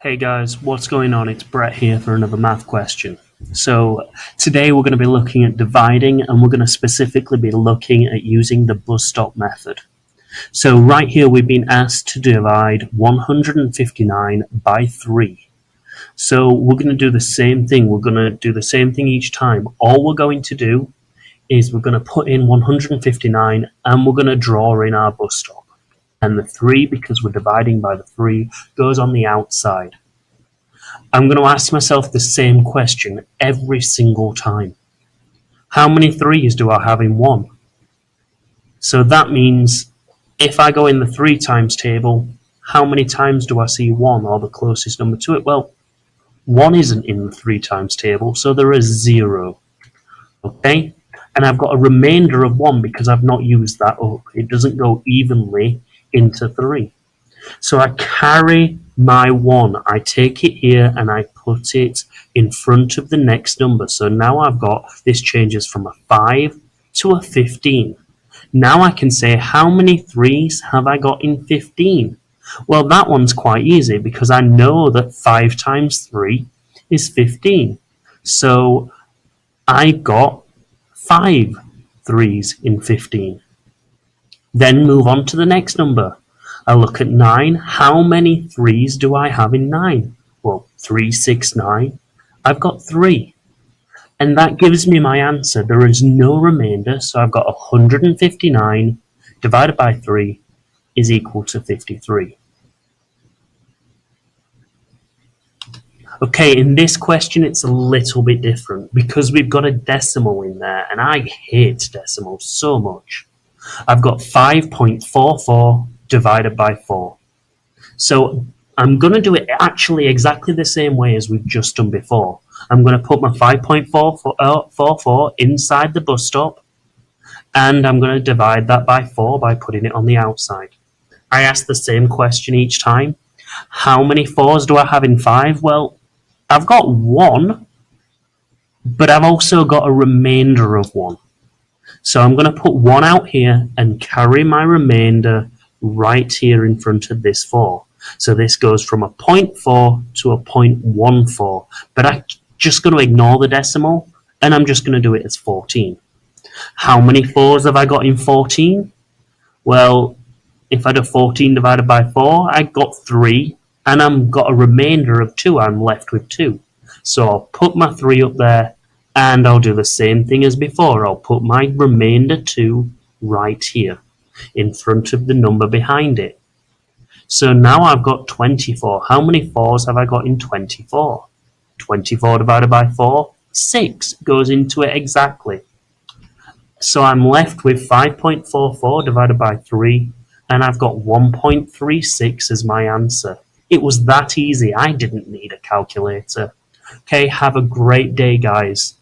Hey guys, what's going on? It's Brett here for another math question. So today we're going to be looking at dividing, and we're going to specifically be looking at using the bus stop method. So right here we've been asked to divide 159 by 3. So we're going to do the same thing. We're going to do the same thing each time. All we're going to do is we're going to put in 159 and we're going to draw in our bus stop. And the 3, because we're dividing by the 3, goes on the outside. I'm going to ask myself the same question every single time. How many 3's do I have in 1? So that means if I go in the 3 times table, how many times do I see 1, or the closest number to it? Well, 1 isn't in the 3 times table, so there is 0. Okay? And I've got a remainder of 1 because I've not used that up. It doesn't go evenly into 3. So I carry my 1, I take it here and I put it in front of the next number. So now I've got, this changes from a 5 to a 15. Now I can say, how many 3's have I got in 15? Well, that one's quite easy because I know that 5 times 3 is 15. So I got 5 3's in 15. Then move on to the next number. I look at 9. How many 3's do I have in 9? Well, 3, 6, 9. I've got 3. And that gives me my answer. There is no remainder, so I've got 159 divided by 3 is equal to 53. Okay, in this question it's a little bit different because we've got a decimal in there, and I hate decimals so much. I've got 5.44 divided by 4. So I'm going to do it actually exactly the same way as we've just done before. I'm going to put my 5.44 inside the bus stop, and I'm going to divide that by 4 by putting it on the outside. I ask the same question each time. How many 4's do I have in 5? Well, I've got 1, but I've also got a remainder of 1. So I'm going to put 1 out here and carry my remainder right here in front of this 4. So this goes from a 0.4 to a 0.14, but I'm just going to ignore the decimal and I'm just going to do it as 14. How many 4's have I got in 14? Well, if I do 14 divided by 4, I got 3, and I've got a remainder of 2. I'm left with 2. So I'll put my 3 up there, and I'll do the same thing as before. I'll put my remainder 2 right here in front of the number behind it. So now I've got 24. How many 4's have I got in 24? 24 divided by 4, 6 goes into it exactly. So I'm left with 5.44 divided by 3, and I've got 1.36 as my answer. It was that easy. I didn't need a calculator. Okay, have a great day, guys.